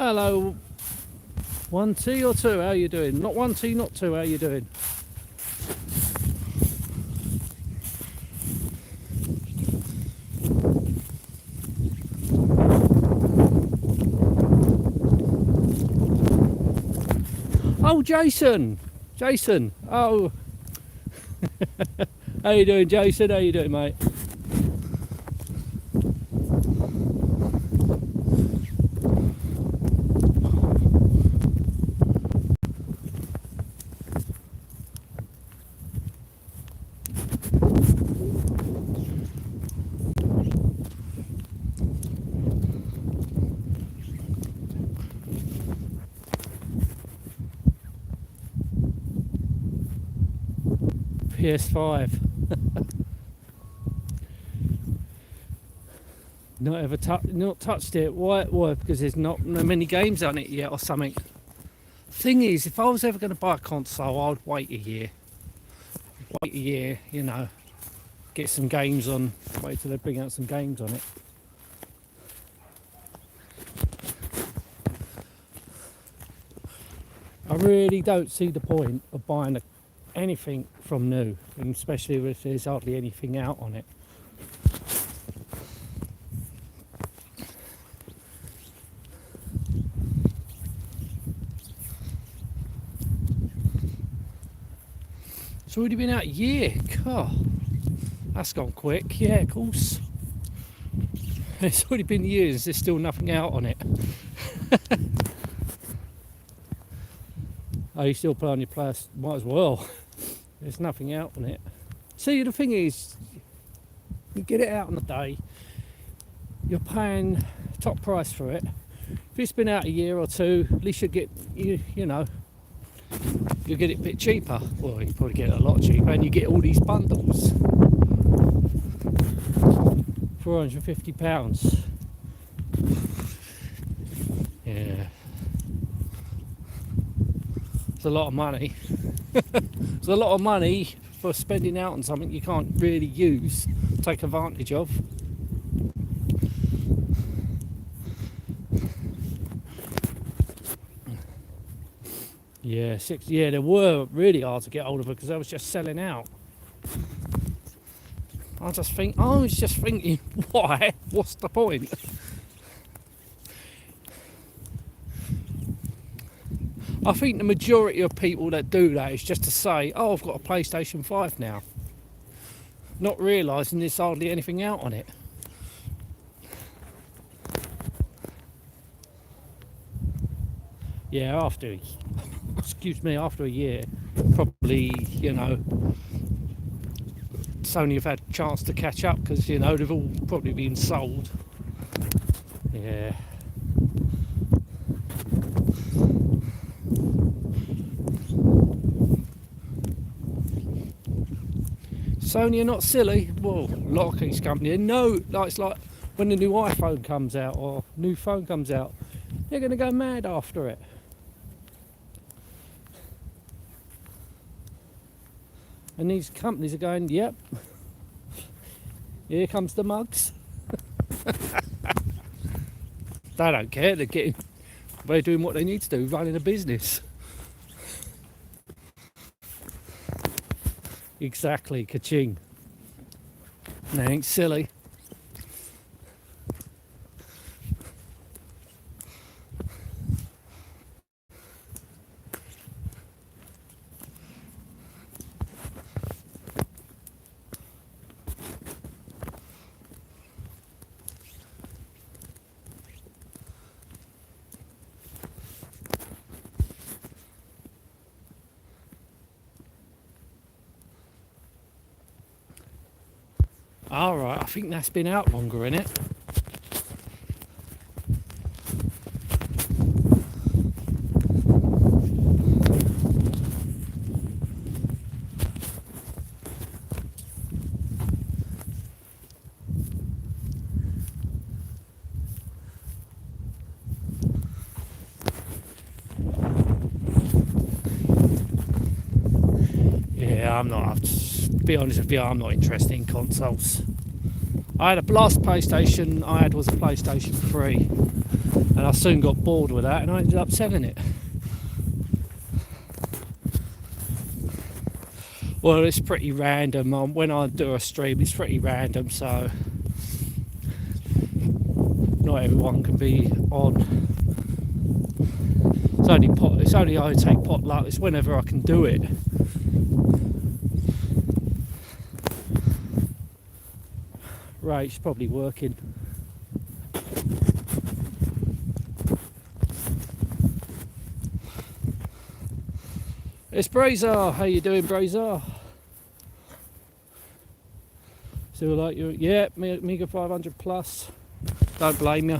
Hello, 1T or 2, how you doing? Not 1T, not 2, how you doing? Oh, Jason! Jason! Oh! How you doing, Jason? How you doing, mate? PS5. Not touched it. Why? Because there's not many games on it yet or something. Thing is, if I was ever going to buy a console, I'd wait a year. Wait a year, you know, get some games on. Wait till they bring out some games on it. I really don't see the point of buying anything from new, and especially if there's hardly anything out on it. It's already been out a year. God, that's gone quick. Yeah, of course. It's already been years. There's still nothing out on it. Oh, you still play on your place? Might as well. There's nothing out on it. See, the thing is, you get it out on the day. You're paying top price for it. If it's been out a year or two, at least you get you know. You get it a bit cheaper. Well, you probably get it a lot cheaper, and you get all these bundles. £450. Yeah, it's a lot of money. It's a lot of money for spending out on something you can't really use, take advantage of. Yeah, they were really hard to get hold of because they was just selling out. I was just thinking, why? What's the point? I think the majority of people that do that is just to say, oh, I've got a PlayStation 5 now. Not realising there's hardly anything out on it. Yeah, after a year, probably, you know, Sony have had a chance to catch up because, you know, they've all probably been sold. Yeah. Sony are not silly. Well, a lot of these companies know, like, it's like when the new iPhone comes out or new phone comes out, they're going to go mad after it. And these companies are going, yep, here comes the mugs. They don't care, they're doing what they need to do, running a business. Exactly, ka-ching. They ain't silly. Alright, I think that's been out longer, innit? Yeah, to be honest with you, I'm not interested in consoles. I had a last PlayStation I had was a PlayStation 3, And I soon got bored with that and I ended up selling it. Well, it's pretty random. When I do a stream, it's pretty random, so not everyone can be on. It's only I take potluck. It's whenever I can do it. Right, she's probably working. It's Brazar. How you doing, Brazar? Still like you? Yeah, Mega 500 plus. Don't blame you.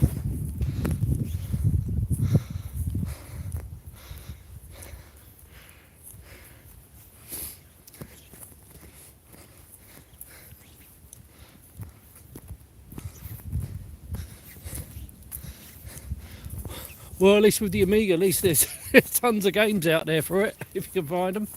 Well, at least with the Amiga, at least there's tons of games out there for it, if you can find them.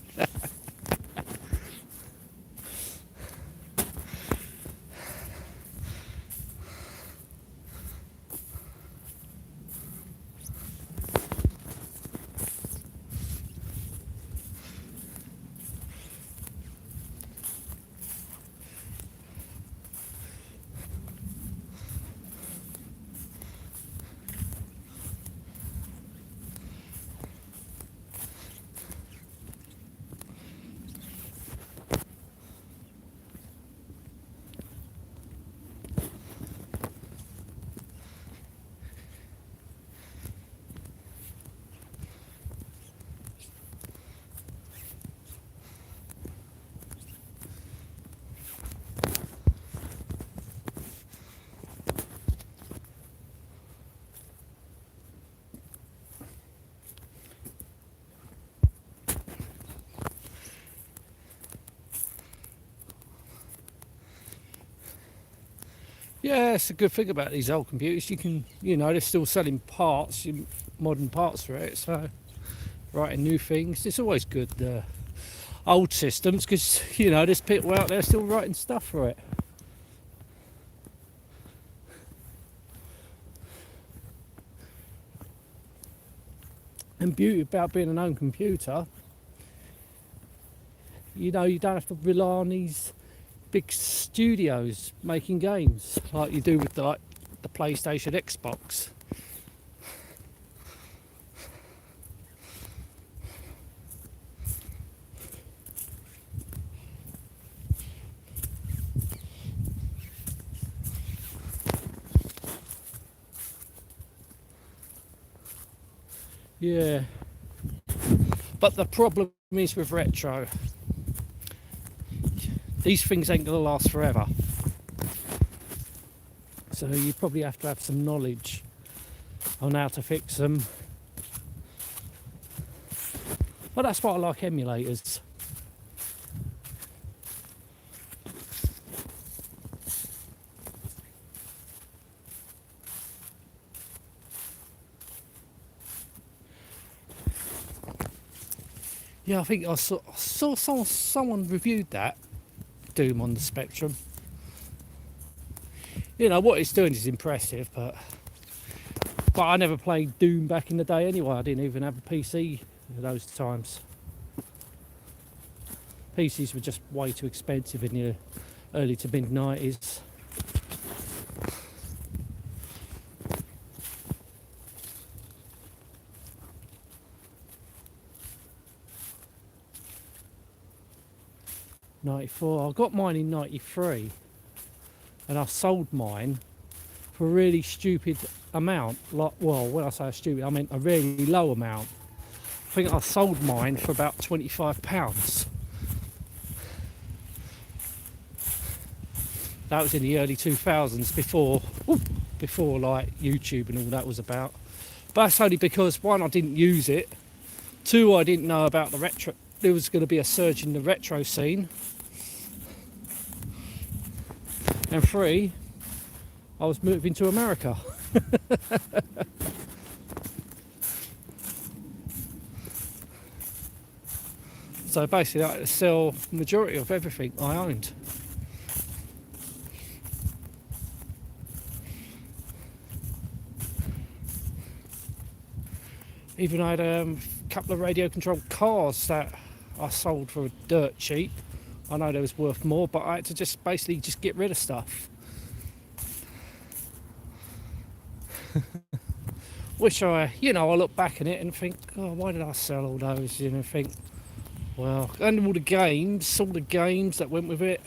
Yeah, it's a good thing about these old computers. You can, they're still selling parts, modern parts for it. So, writing new things. It's always good, the old systems, because, there's people out there still writing stuff for it. And beauty about being an own computer, you don't have to rely on these big studios making games like you do with the PlayStation, Xbox. Yeah, but the problem is with retro, these things ain't gonna last forever, so you probably have to have some knowledge on how to fix them. But that's why I like emulators. Yeah, I think I saw someone reviewed that Doom on the Spectrum. What it's doing is impressive, but I never played Doom back in the day anyway. I didn't even have a PC at those times. PCs were just way too expensive in the early to mid 90s. '94. I got mine in '93, and I sold mine for a really stupid amount. Well, when I say stupid, I meant a really low amount. I think I sold mine for about £25. That was in the early 2000s, before like YouTube and all that was about. But that's only because, one, I didn't use it. Two, I didn't know about the retro. There was going to be a surge in the retro scene. And three, I was moving to America. So basically I had to sell the majority of everything I owned. Even I had a couple of radio controlled cars that I sold for dirt cheap. I know they was worth more, but I had to just basically just get rid of stuff. Which I look back at it and think, oh, why did I sell all those? Think, well, and all the games that went with it.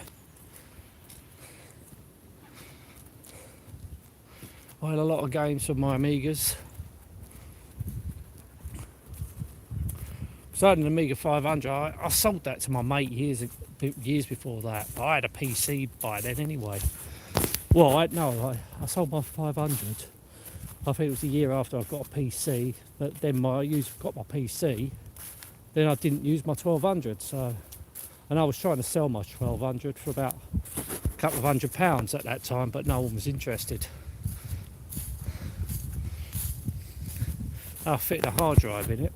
I had a lot of games for my Amigas. So I had an Amiga 500. I sold that to my mate years before that, but I had a PC by then anyway. Well, I sold my 500. I think it was a year after I got a PC, but then got my PC. Then I didn't use my 1200, and I was trying to sell my 1200 for about a couple of £100 at that time, but no one was interested. I fitted a hard drive in it.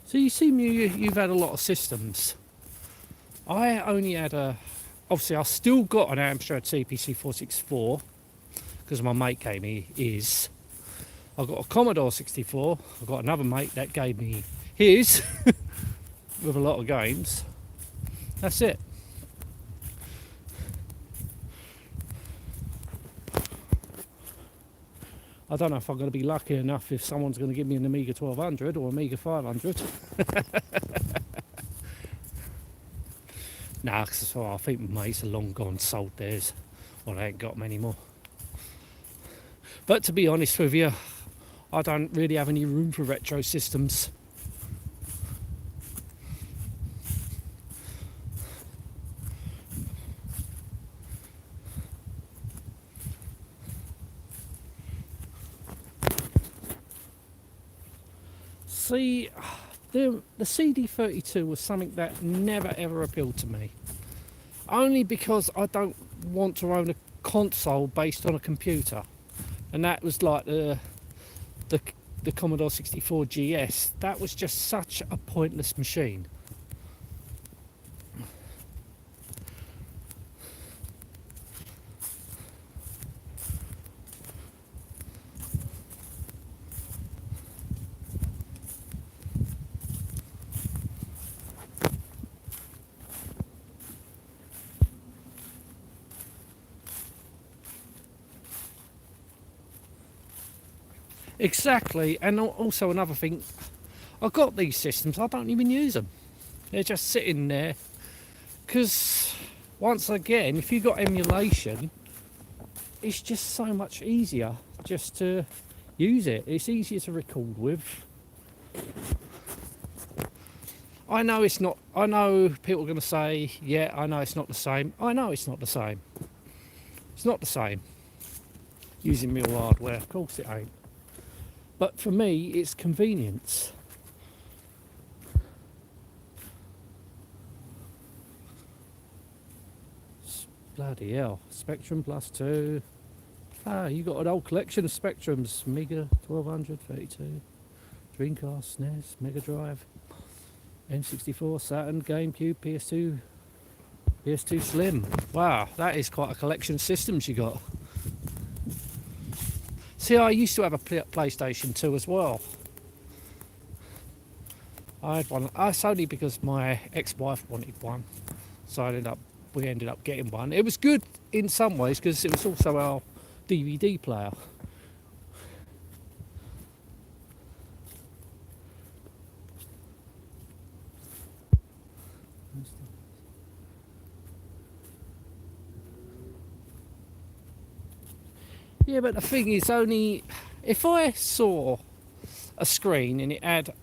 So you seem you've had a lot of systems. I only had obviously I still got an Amstrad CPC 464 because my mate gave me his. I got a Commodore 64. I got another mate that gave me his with a lot of games. That's it. I don't know if I'm going to be lucky enough if someone's going to give me an Amiga 1200 or Amiga 500. Nah, because I think my mates are long gone, sold theirs. Well, they ain't got them anymore. But to be honest with you, I don't really have any room for retro systems. See, the CD32 was something that never ever appealed to me. Only because I don't want to own a console based on a computer. And that was like the Commodore 64 GS. That was just such a pointless machine. Exactly, and also another thing, I got these systems, I don't even use them. They're just sitting there, because once again, if you've got emulation, it's just so much easier just to use it. It's easier to record with. I know it's not, I know people are going to say, yeah, I know it's not the same. I know it's not the same. It's not the same using real hardware, of course it ain't. But for me, it's convenience. Bloody hell. Spectrum plus 2. Ah, you got an old collection of Spectrums. Amiga 1200, 32, Dreamcast, SNES, Mega Drive, N64, Saturn, GameCube, PS2 Slim. Wow, that is quite a collection of systems you got. See, I used to have a PlayStation 2 as well. I had one. It's only because my ex-wife wanted one, so we ended up getting one. It was good in some ways because it was also our DVD player. Yeah, but the thing is, only if I saw a screen and it had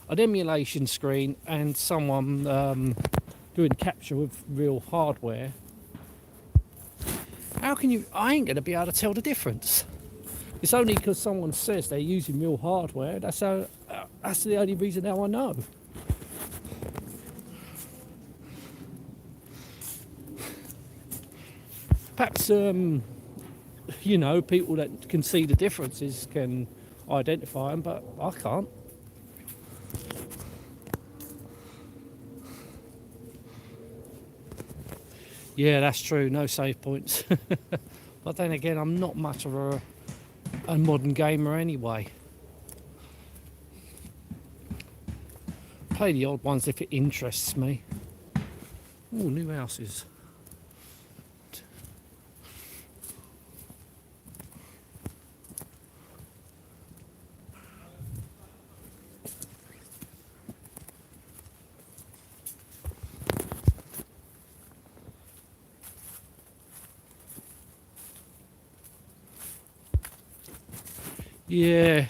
an emulation screen and someone doing capture with real hardware, how can you? I ain't going to be able to tell the difference. It's only because someone says they're using real hardware. That's the only reason how I know. Perhaps people that can see the differences can identify them, but I can't. Yeah, that's true. No save points. But then again, I'm not much of a modern gamer anyway. Play the odd ones if it interests me. Oh, new houses. Yeah.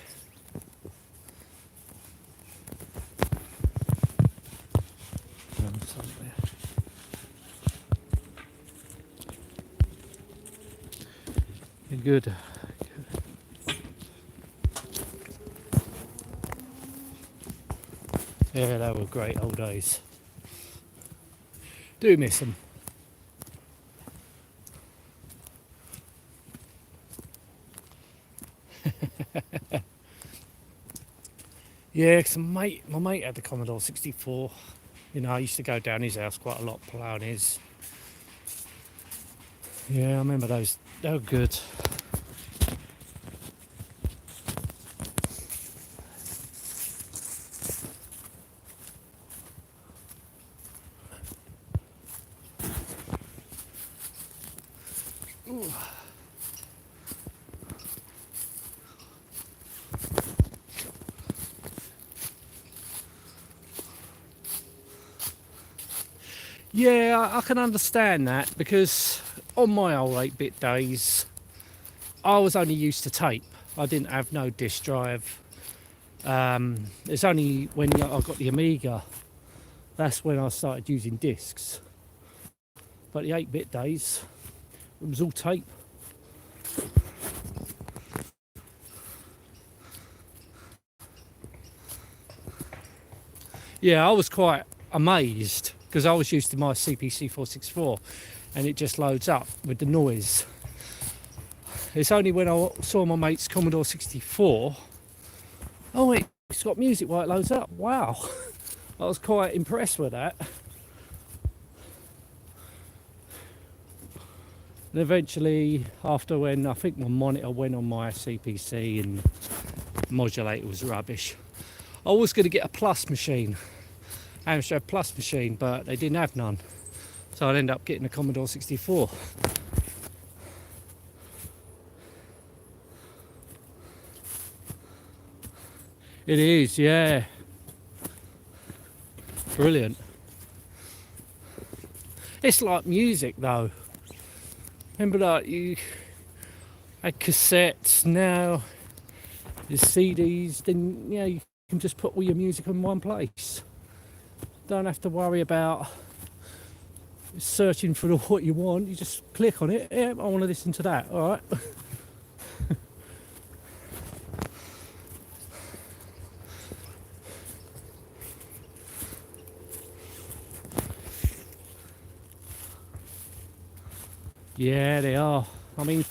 Good. Yeah, they were great old days. Do miss them. Yeah, cause my mate had the Commodore 64. You know, I used to go down his house quite a lot, playing his. Yeah, I remember those. They were good. Ooh. Yeah, I can understand that because on my old 8-bit days, I was only used to tape. I didn't have no disk drive. It's only when I got the Amiga, that's when I started using discs. But the 8-bit days, it was all tape. Yeah, I was quite amazed because I was used to my CPC 464 and it just loads up with the noise. It's only when I saw my mate's Commodore 64, oh, it's got music while it loads up. Wow. I was quite impressed with that. And eventually, after when I think my monitor went on my CPC and modulator was rubbish, I was going to get a Plus machine, Amstrad Plus machine, but they didn't have none. So I'd end up getting a Commodore 64. It is, yeah. Brilliant. It's like music though. Remember that you had cassettes, now there's CDs, then yeah, you can just put all your music in one place. Don't have to worry about searching for what you want. You just click on it. Yeah, I want to listen to that. All right. Yeah, they are. I mean,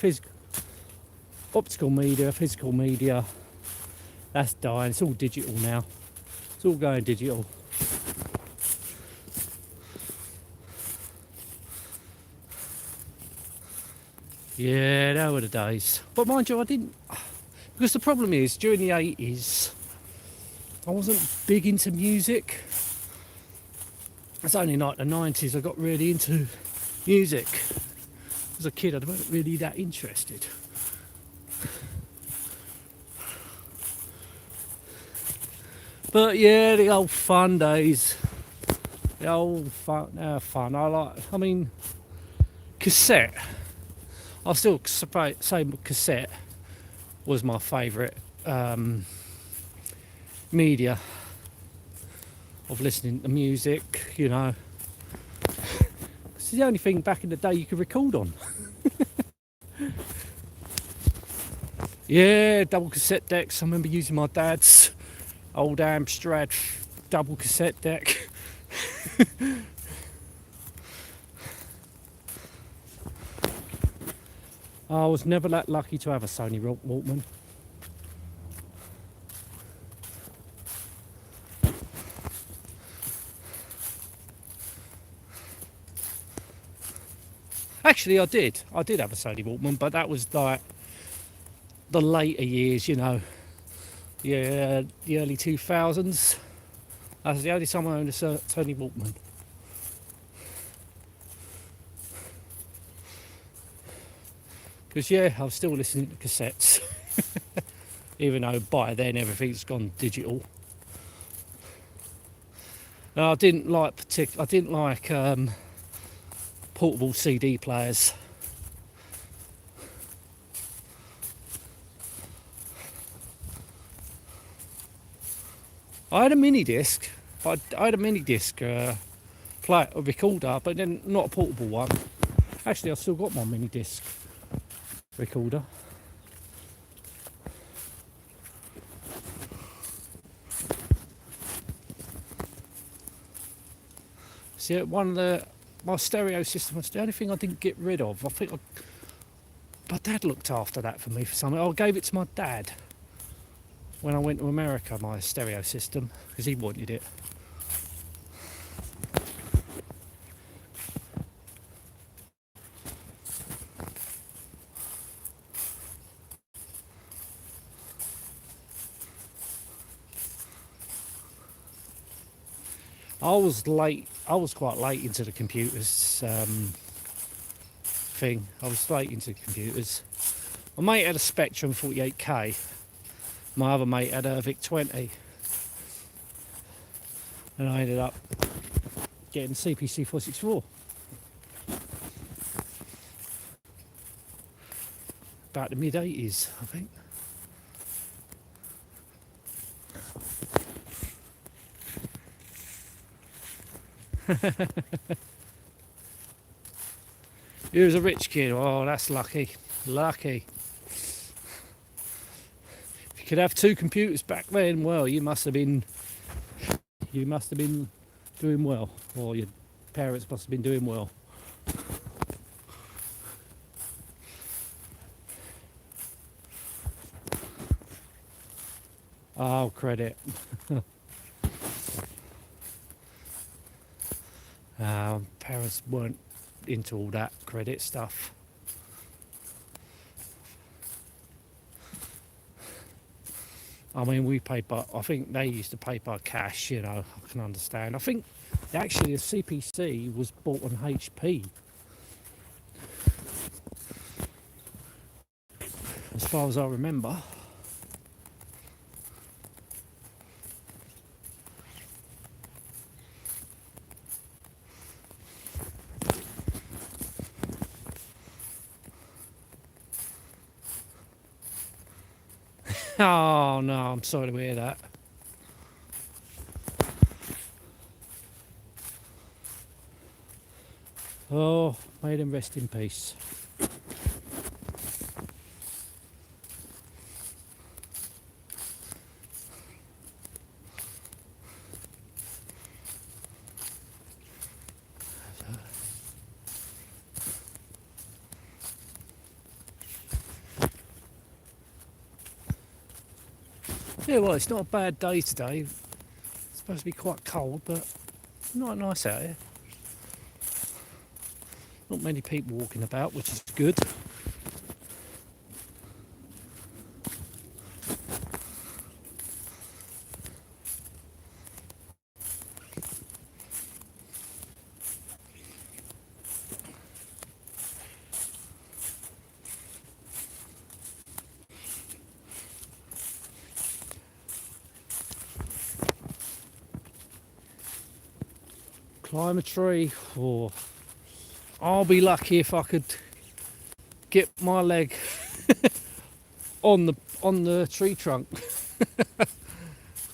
optical media, physical media, that's dying. It's all digital now. It's all going digital. Yeah, they were the days. But mind you, I didn't... Because the problem is, during the 80s, I wasn't big into music. It's only like the 90s I got really into music. As a kid, I wasn't really that interested. But yeah, the old fun days. The old fun. I mean, cassette. I'll still say cassette was my favourite media of listening to music, you know. It's the only thing back in the day you could record on. Yeah, double cassette decks. I remember using my dad's old Amstrad double cassette deck. I was never that lucky to have a Sony Walkman. Actually, I did have a Sony Walkman, but that was like the later years, you know. Yeah, the early 2000s. That was the only time I owned a Sony Walkman. Because yeah, I was still listening to cassettes, even though by then everything's gone digital. And I didn't like portable CD players. I had a mini disc. I had a mini disc recorder, but then not a portable one. Actually, I've still got my mini disc recorder. See, my stereo system was the only thing I didn't get rid of. I think my dad looked after that for me for something. I gave it to my dad when I went to America, my stereo system, because he wanted it. I was quite late into the computers thing. I was late into computers. My mate had a Spectrum 48K. My other mate had a VIC 20. And I ended up getting CPC 464. About the mid-80s, I think. He was a rich kid. Oh, that's lucky. Lucky. If you could have two computers back then, well, you must have been doing well, or your parents must have been doing well. Oh, credit. Parents weren't into all that credit stuff. I mean, we paid by, I think they used to pay by cash, you know, I can understand. I think actually the CPC was bought on HP, as far as I remember. Oh no, I'm sorry to hear that. Oh, may them rest in peace. Yeah, well, it's not a bad day today. It's supposed to be quite cold, but not nice out here. Not many people walking about, which is good. Climb a tree, or I'll be lucky if I could get my leg on the tree trunk.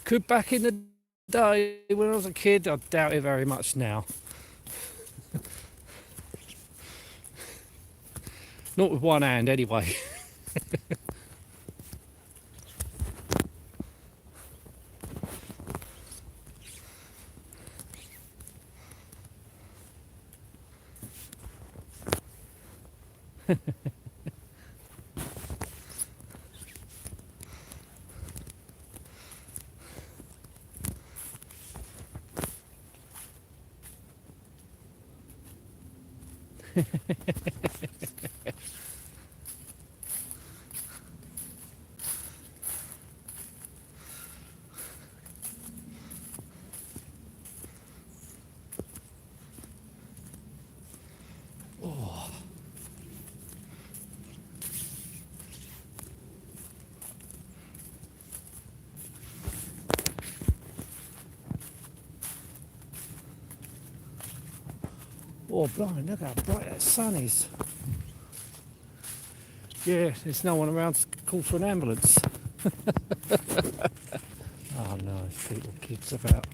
Could back in the day when I was a kid, I doubt it very much now. Not with one hand anyway. Oh, blind, look how bright that sun is. Yeah, there's no one around to call for an ambulance. Oh no, there's people, kids about.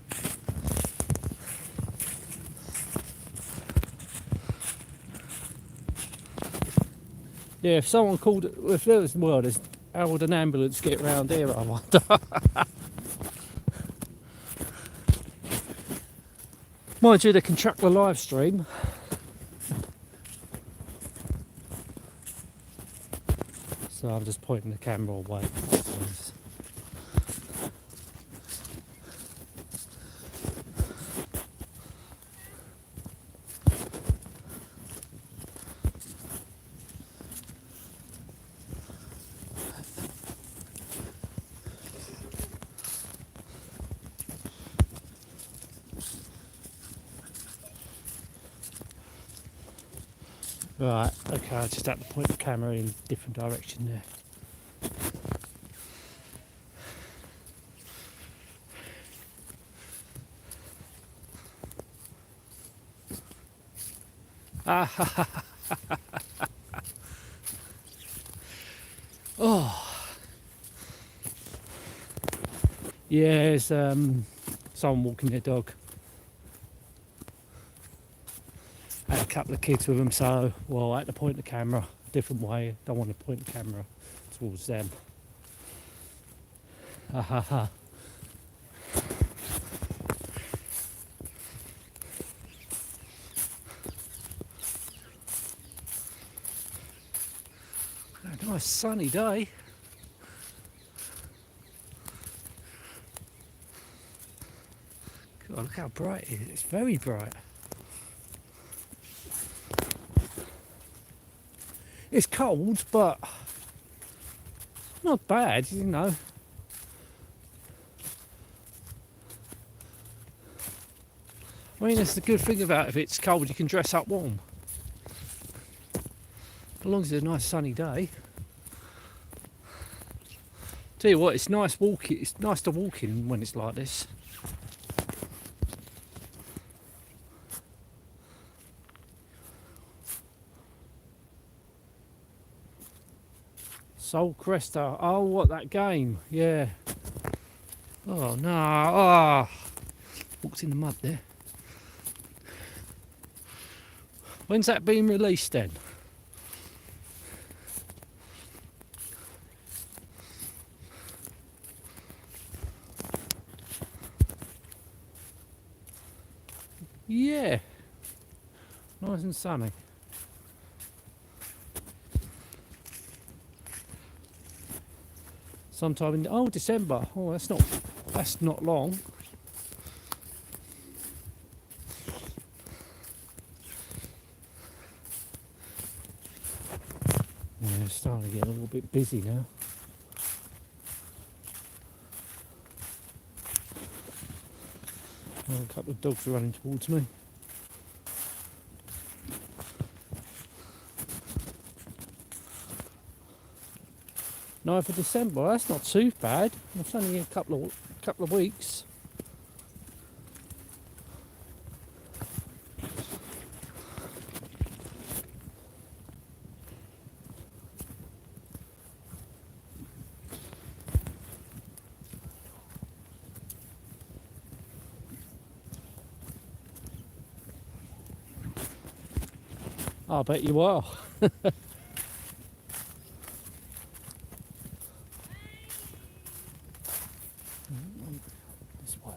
Yeah, if someone called, if there was, well, there's, how would an ambulance get round here, I wonder? Mind you, they can track the live stream. So I'm just pointing the camera away. Right, okay, I just have to point the camera in a different direction there. Oh, yeah, there's someone walking their dog. Had a couple of kids with them, so well, I had to point the camera a different way. Don't want to point the camera towards them. Ha ha ha. A nice sunny day. God, look how bright it is. It's very bright. It's cold, but not bad, you know. I mean, that's the good thing about it. If it's cold, you can dress up warm. As long as it's a nice sunny day. Tell you what, it's nice walking. It's nice to walk in when it's like this. Soul Cresta. Oh, what, that game? Yeah. Oh no. Oh. Walked in the mud there. When's that being released then? Yeah. Nice and sunny. Sometime in December. Oh, that's not long. Yeah, it's starting to get a little bit busy now. Oh, a couple of dogs are running towards me. No, for December, that's not too bad. It's only a couple of weeks. I bet you are. This way.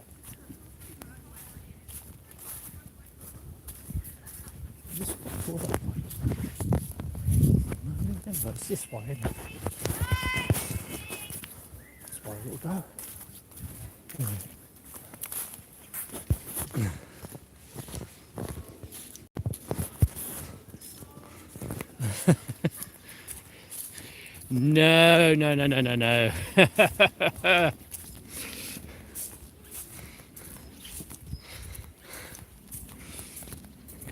This way or that way? No, it's this way, isn't it? This way it'll go. No, no, no, no, no, no.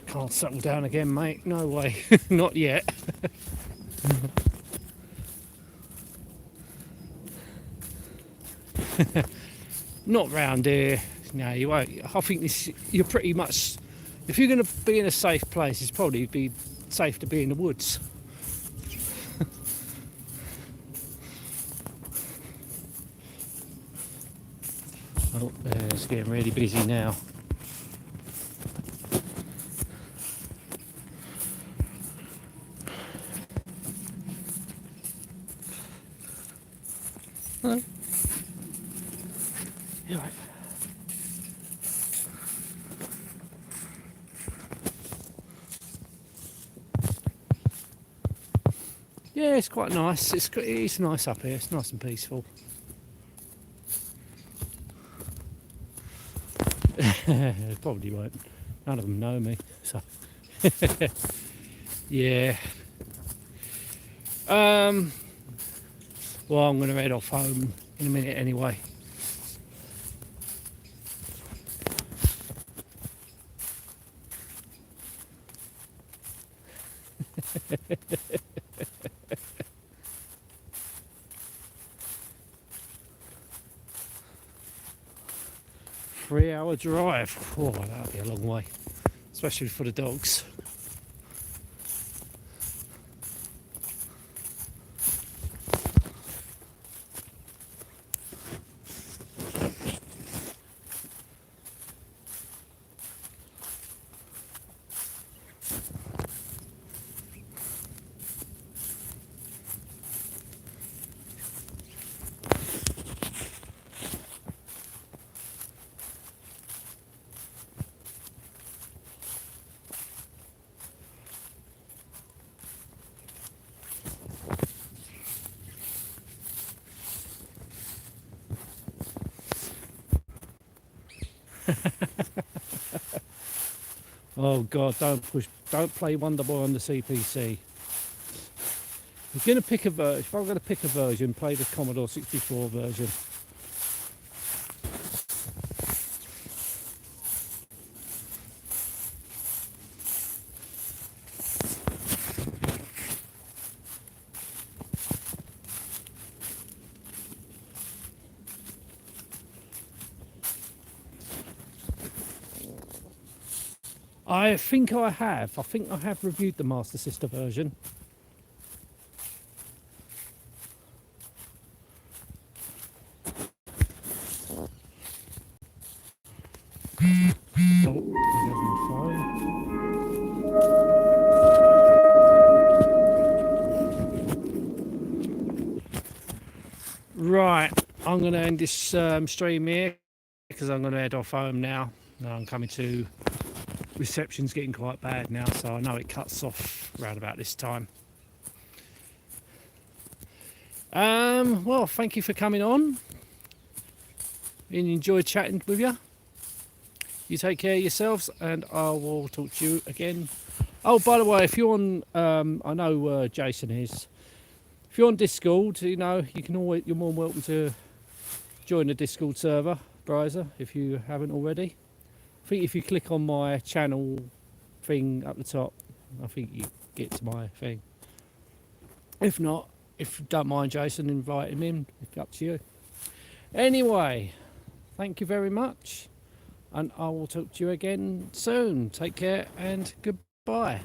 Can't settle down again, mate. No way. Not yet. Not round here. No, you won't. I think you're pretty much, if you're going to be in a safe place, it's probably be safe to be in the woods. Oh, it's getting really busy now. Hello. You're right. Yeah, it's quite nice. It's nice up here. It's nice and peaceful. Probably won't. None of them know me, so yeah. Well, I'm going to head off home in a minute anyway. Three-hour drive. Oh, that'll be a long way, especially for the dogs. 'Oh God, don't play Wonderboy on the CPC. If you're gonna pick a version, if I'm gonna pick a version, play the Commodore 64 version. I think I have. I think I have reviewed the Master System version. Right, I'm going to end this stream here because I'm going to head off home now. I'm coming to, reception's getting quite bad now, so I know it cuts off around about this time. Well, thank you for coming on. Enjoyed chatting with you. You take care of yourselves, and I will talk to you again. Oh, by the way, if you're on, I know Jason is. If you're on Discord, you know you can always. You're more than welcome to join the Discord server browser if you haven't already. I think if you click on my channel thing up the top, I think you get to my thing. If not, if you don't mind Jason inviting him in, it's up to you. Anyway, thank you very much, and I will talk to you again soon. Take care and goodbye.